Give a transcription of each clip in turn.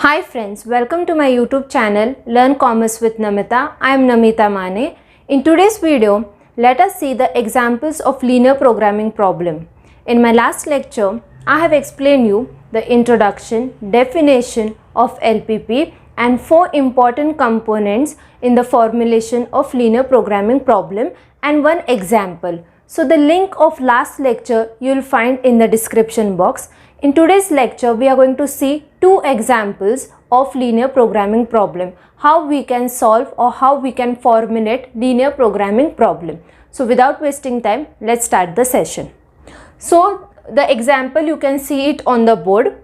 Hi friends, welcome to my YouTube channel Learn Commerce with Namita. I am Namita Mane. In today's video, let us see the examples of linear programming problem. In my last lecture, I have explained you the introduction, definition of LPP and 4 important components in the formulation of linear programming problem and one example. So the link of last lecture you will find in the description box. In today's lecture, we are going to see 2 examples of linear programming problem, how we can solve or how we can formulate linear programming problem. So without wasting time, let's start the session. So the example, you can see it on the board.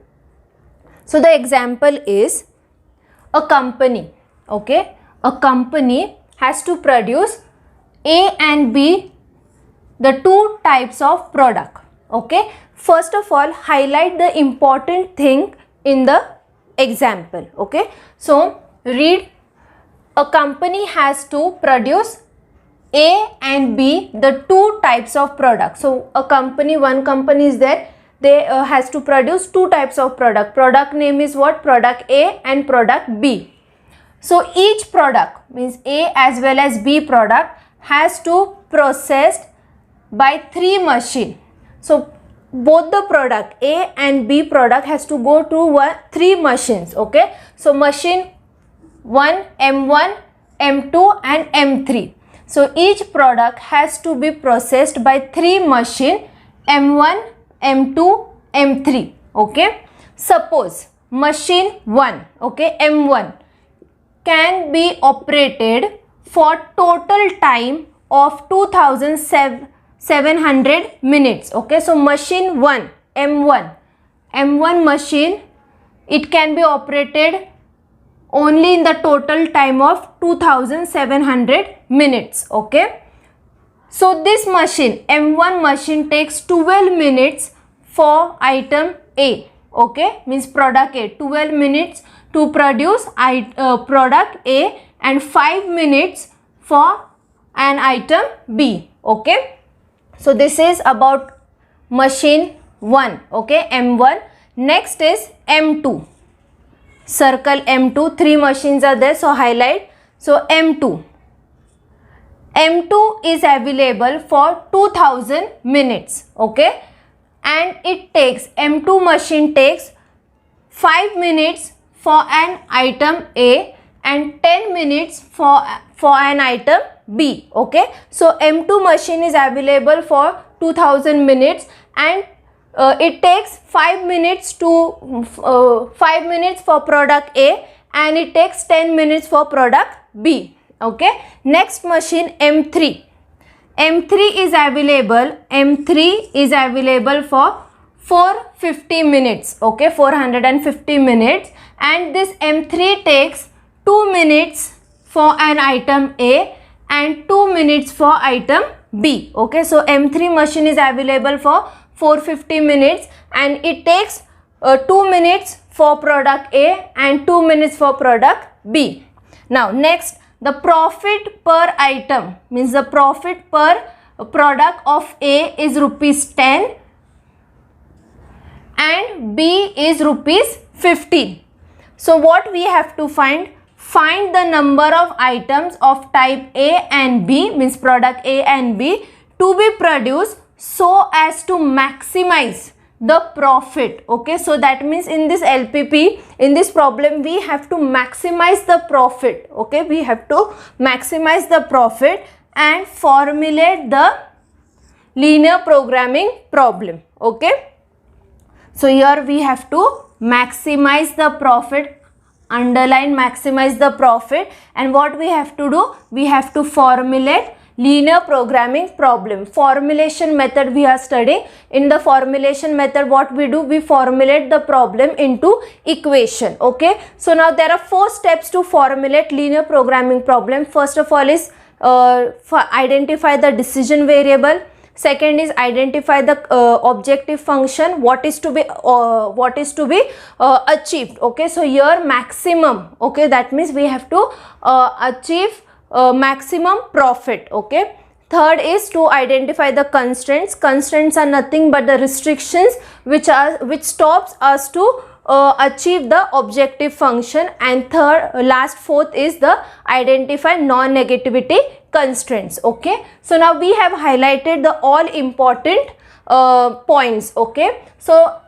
So the example is a company, okay? A company has to produce A and B, the 2 types of product, okay? First of all, highlight the important thing in the example, okay? So read, a company has to produce A and B, the 2 types of product. So a company, one company is there, they has to produce 2 types of product. Product name is what? Product A and product B. So each product means A as well as B product has to processed by 3 machine. So both the product A and B product has to go to 3 machines, okay? So machine 1, M1, M2 and M3. So each product has to be processed by 3 machine M1, M2, M3, okay? Suppose machine 1, okay, M1 can be operated for total time of 2700 minutes, okay? So machine 1, M1 machine, it can be operated only in the total time of 2700 minutes, okay? So this machine, M1 machine, takes 12 minutes for item A, okay? Means product A, 12 minutes to produce product A and 5 minutes for an item B, okay? So this is about machine 1, okay, M1. Next is M2. Circle M2, 3 machines are there, so highlight. So M2 is available for 2000 minutes, okay, and it takes, M2 machine takes 5 minutes for an item A and 10 minutes for an item B, okay? So M2 machine is available for 2000 minutes and it takes 5 minutes for product A and it takes 10 minutes for product B, okay? Next machine M3 is available for 450 minutes, okay, 450 minutes, and this M3 takes 2 minutes for an item A and 2 minutes for item B, okay? So M3 machine is available for 450 minutes and it takes 2 minutes for product A and 2 minutes for product B. Now next, the profit per item means the profit per product of A is rupees 10 and B is rupees 15. So what we have to find the number of items of type A and B, means product A and B, to be produced so as to maximize the profit, okay? So that means in this LPP, in this problem, we have to maximize the profit, okay? We have to maximize the profit and formulate the linear programming problem, okay? So here we have to maximize the profit, underline maximize the profit, and what we have to do, we have to formulate linear programming problem. Formulation method we are studying. In the formulation method, what we do, we formulate the problem into equation, okay? So now there are 4 steps to formulate linear programming problem. First of all is identify the decision variable. Second is identify the objective function, what is to be achieved, okay? So here maximum, okay, that means we have to achieve maximum profit, okay? Third is to identify the constraints. Constraints are nothing but the restrictions which stops us to achieve the objective function, and fourth is the identify non-negativity constraints. Okay, so now we have highlighted the all important points. Okay, so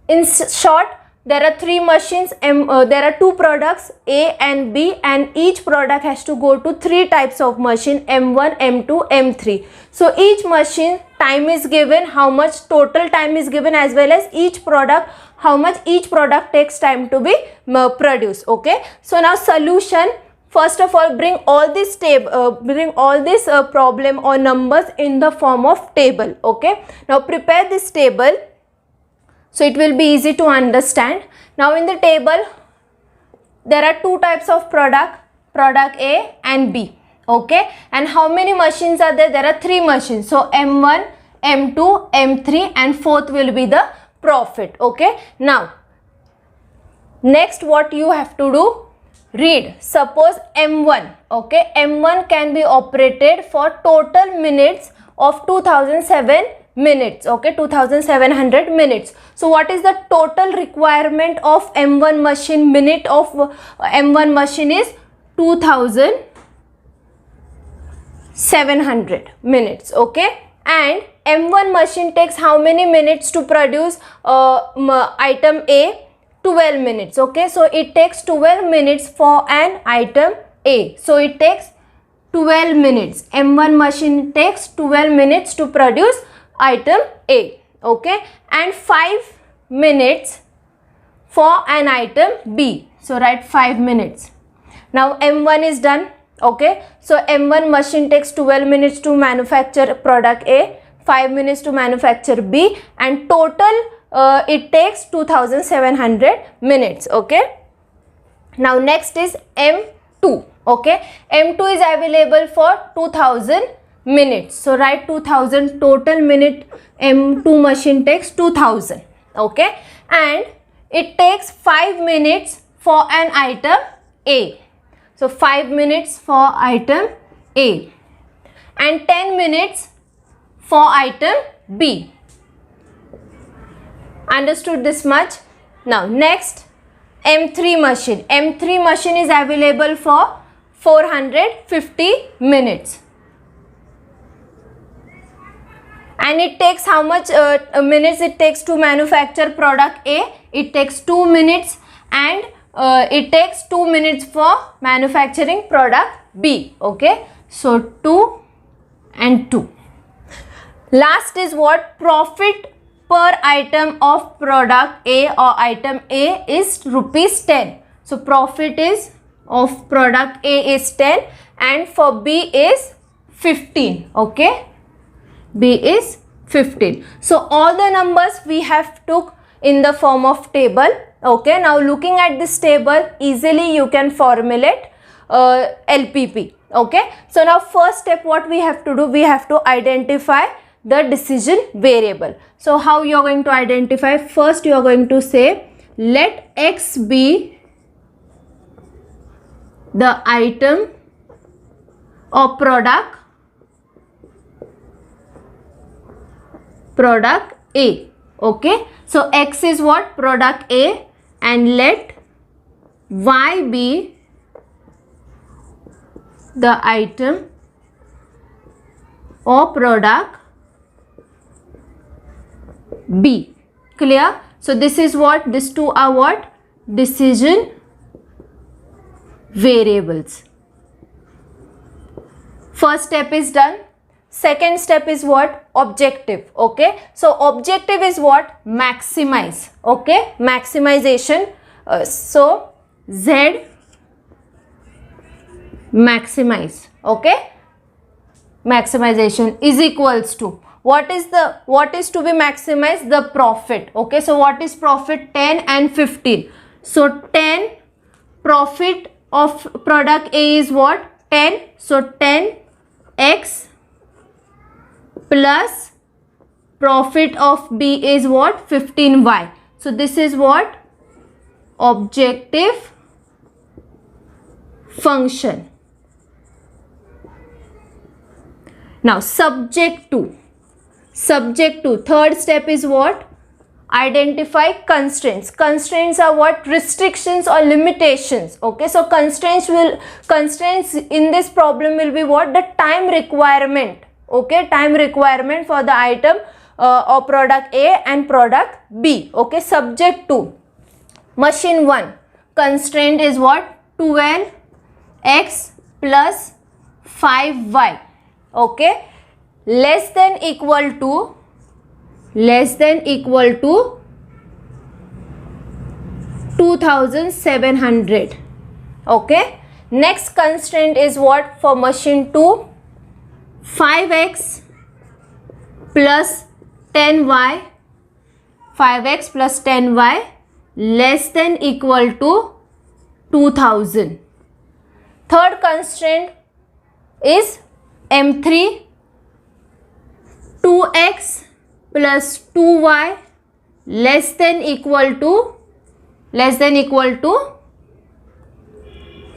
in short, there are three machines, there are two products A and B, and each product has to go to three types of machine, M1, M2, M3. So each machine time is given, how much total time is given, as well as each product, how much each product takes time to be produced. Okay, so now solution. First of all, bring all this problem or numbers in the form of table. Okay, now prepare this table so it will be easy to understand. Now in the table there are two types of product A and B. Okay, and how many machines are there? There are three machines. So M1, M2, M3, and fourth will be the profit. Okay, now next what you have to do, read. Suppose M1, okay, M1 can be operated for total minutes of 2007 minutes. Okay, 2700 minutes. So what is the total requirement of M1 machine? Minute of M1 machine is 2700 minutes. Okay, and M1 machine takes how many minutes to produce item A? 12 minutes. Okay, so it takes 12 minutes for an item A. So it takes 12 minutes. M1 machine takes 12 minutes to produce item A. Okay, and 5 minutes for an item B. So write 5 minutes. Now M1 is done. Okay, so M1 machine takes 12 minutes to manufacture product A, 5 minutes to manufacture B, and total it takes 2700 minutes. Okay, now next is M2. Okay, M2 is available for 2000 minutes. So write 2000. Total minute M2 machine takes 2000. Okay, and it takes 5 minutes for an item A. So 5 minutes for item A and 10 minutes for item B. Understood this much? Now next, M3 machine. M3 machine is available for 450 minutes. And it takes how much minutes it takes to manufacture product A? It takes 2 minutes, and it takes 2 minutes for manufacturing product B. Okay, so 2 and 2. Last is what? Profit per item of product A or item A is rupees 10. So profit is of product A is 10 and for B is 15. Okay, B is 15. So all the numbers we have took in the form of table. Okay, now looking at this table, easily you can formulate LPP. Okay, so now first step what we have to do, we have to identify the decision variable. So how you are going to identify? First you are going to say let X be the item or product A. Okay, so X is what? Product A, and let Y be the item or product B. Clear? So this is what? These two are what? Decision variables. First step is done. Second step is what? Objective. Okay, so objective is what? Maximize. Okay, maximization. So Z maximize. Okay, maximization is equals to what is to be maximized? The profit. Okay, so what is profit? 10 and 15. So 10 profit of product A is what? 10. So 10x plus profit of B is what? 15y. So this is what? Objective function. Now subject to. Third step is what? identify constraints. Constraints are what? Restrictions or limitations. Okay, so constraints in this problem will be what? The time requirement. Okay, time requirement for the item or product A and product B. Okay, subject to machine 1, constraint is what? 12x plus 5y. Okay, less than equal to 2700. Okay, next constraint is what for machine 2? 5x plus 10y, 5x plus 10y less than equal to 2000. Third constraint is M3, 2x plus 2y less than equal to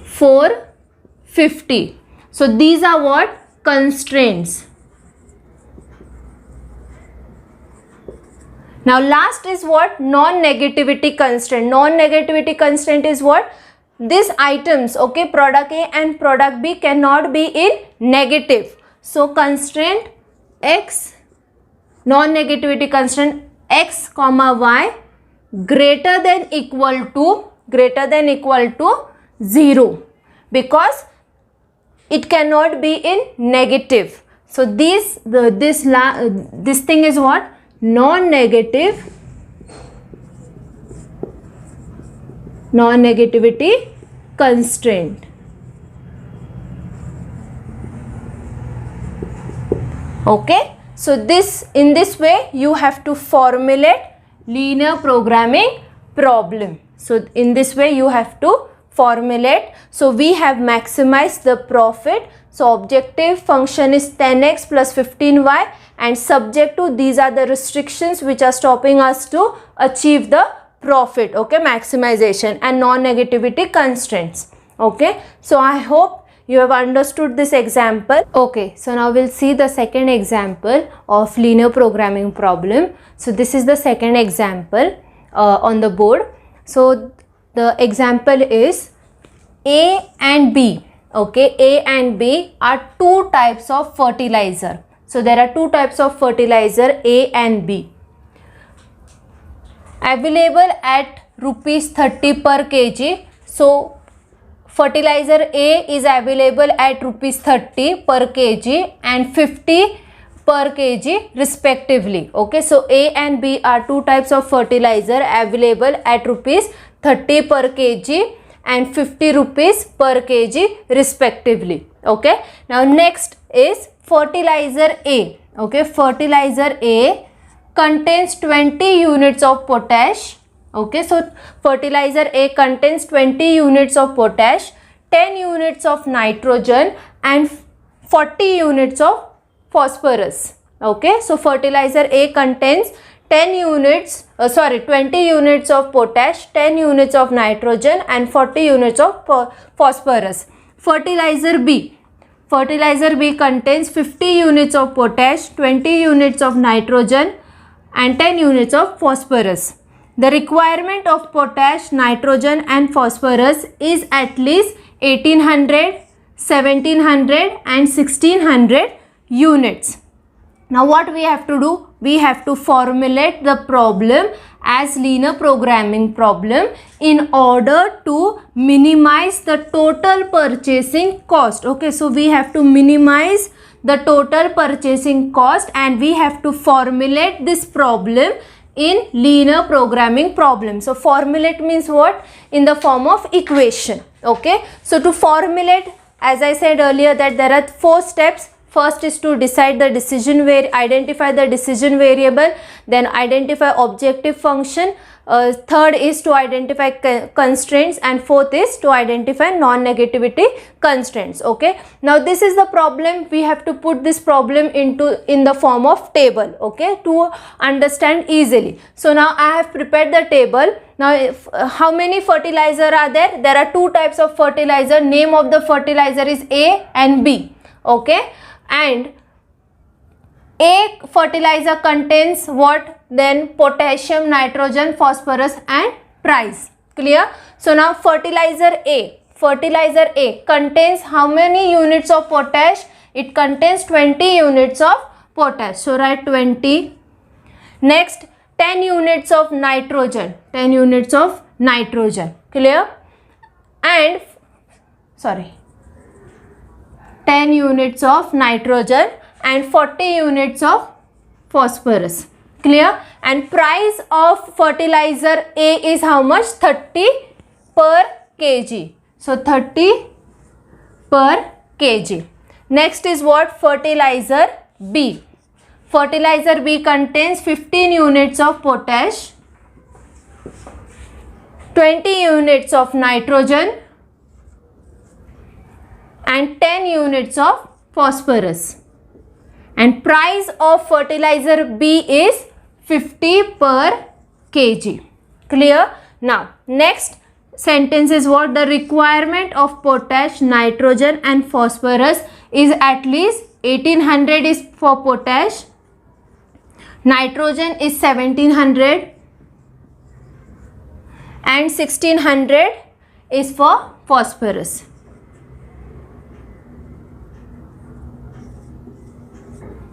450. So these are what? Constraints. Now last is what? Non-negativity constraint. Non-negativity constraint is what? These items, okay, product A and product B cannot be in negative. So constraint X, non-negativity constraint X comma Y greater than equal to 0, because it cannot be in negative. So this thing is what? Non-negativity constraint. Okay, so in this way you have to formulate linear programming problem. So in this way you have to formulate. So we have maximized the profit. So objective function is 10x plus 15y, and subject to these are the restrictions which are stopping us to achieve the profit. Okay, maximization and non-negativity constraints. Okay, so I hope you have understood this example. Okay, so now we'll see the second example of linear programming problem. So this is the second example on the board. So the example is A and B. Okay, A and B are two types of fertilizer. So there are two types of fertilizer, A and B, available at rupees 30 per kg. So fertilizer A is available at rupees 30 per kg and 50 per kg respectively. Okay, so A and B are two types of fertilizer available at rupees 30 per kg and 50 rupees per kg respectively. Okay, now next is fertilizer A. Okay, fertilizer A contains 20 units of potash. Okay, so fertilizer A contains 20 units of potash, 10 units of nitrogen and 40 units of phosphorus. Okay, so fertilizer A contains 20 units of potash, 10 units of nitrogen and 40 units of phosphorus. Fertilizer B contains 50 units of potash, 20 units of nitrogen and 10 units of phosphorus. The requirement of potash, nitrogen and phosphorus is at least 1800, 1700 and 1600 units. Now what we have to do? We have to formulate the problem as linear programming problem in order to minimize the total purchasing cost. Okay, so we have to minimize the total purchasing cost and we have to formulate this problem in linear programming problem. So formulate means what? In the form of equation. Okay, so to formulate, as I said earlier, that there are 4 steps. First is to decide the identify the decision variable, then identify objective function, third is to identify constraints, and fourth is to identify non-negativity constraints. Okay, now this is the problem. We have to put this problem in the form of table, okay, to understand easily. So now I have prepared the table. Now how many fertilizer are there? There are 2 types of fertilizer. Name of the fertilizer is A and B. Okay, and A fertilizer contains what? then potassium, nitrogen, phosphorus and price. Clear? So now fertilizer A contains how many units of potash? It contains 20 units of potash. So write 20. Next 10 units of nitrogen. 10 units of nitrogen. Clear? And 10 units of nitrogen and 40 units of phosphorus. Clear? And price of fertilizer A is how much? 30 per kg. So 30 per kg. Next is what? Fertilizer B. Fertilizer B contains 15 units of potash, 20 units of nitrogen and 10 units of phosphorus. And price of fertilizer B is 50 per kg. Clear? Now, next sentence is what? The requirement of potash, nitrogen and phosphorus is at least 1800 is for potash, nitrogen is 1700 and 1600 is for phosphorus.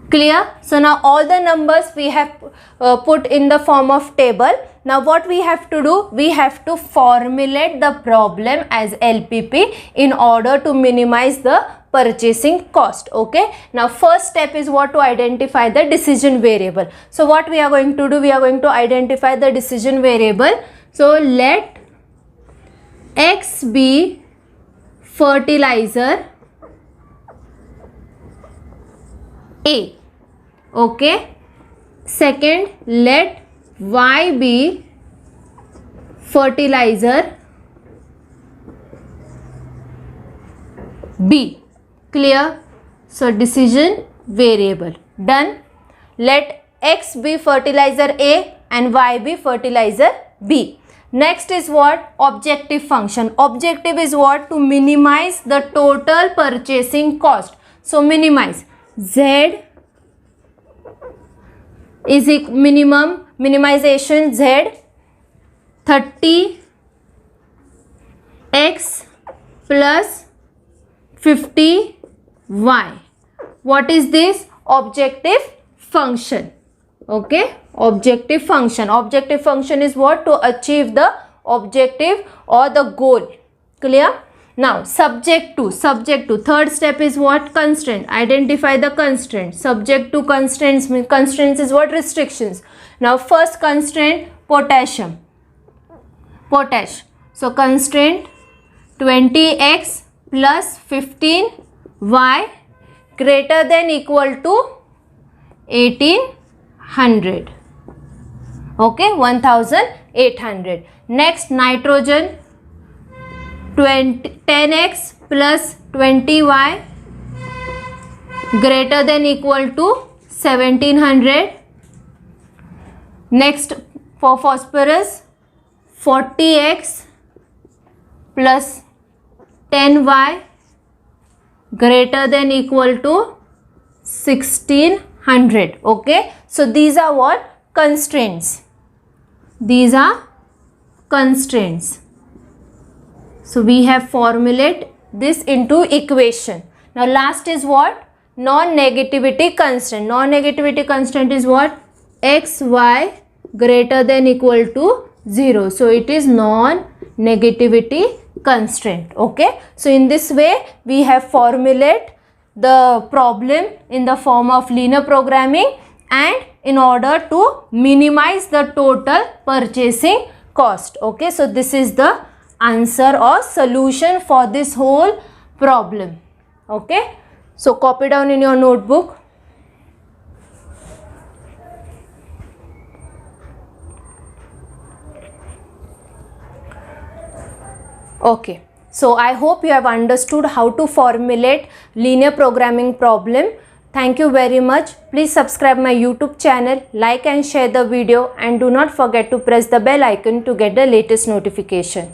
Clear? So now all the numbers we have put in the form of table. Now what we have to do? We have to formulate the problem as LPP in order to minimize the purchasing cost. Okay. Now first step is what? To identify the decision variable. So what we are going to do? We are going to identify the decision variable. So let X be fertilizer A. Okay. Second, let Y be fertilizer B. Clear? So decision variable. Done. Let X be fertilizer A and Y be fertilizer B. Next is what? Objective function. Objective is what? To minimize the total purchasing cost. So minimize. Z is minimization Z 30 X plus 50 Y. What is this? Objective function. Okay. Objective function. Objective function is what? To achieve the objective or the goal. Clear? Now subject to. Third step is what? Constraint. Identify the constraint. Subject to constraints. Constraints is what? Restrictions. Now first constraint, potassium. Potash. So constraint 20x plus 15y greater than equal to 1800. Okay, 1800. Next nitrogen 10x plus 20y greater than equal to 1700. Next for phosphorus 40x plus 10y greater than equal to 1600. Okay. So these are what? Constraints. These are constraints. So we have formulated this into equation. Now last is what? Non-negativity constraint. Non-negativity constraint is what? X, Y greater than equal to 0. So it is non-negativity constraint. Okay. So in this way we have formulated the problem in the form of linear programming and in order to minimize the total purchasing cost. Okay. So this is the answer or solution for this whole problem. Okay. So copy down in your notebook. Okay. So I hope you have understood how to formulate linear programming problem. Thank you very much. Please subscribe my YouTube channel, like and share the video, and do not forget to press the bell icon to get the latest notification.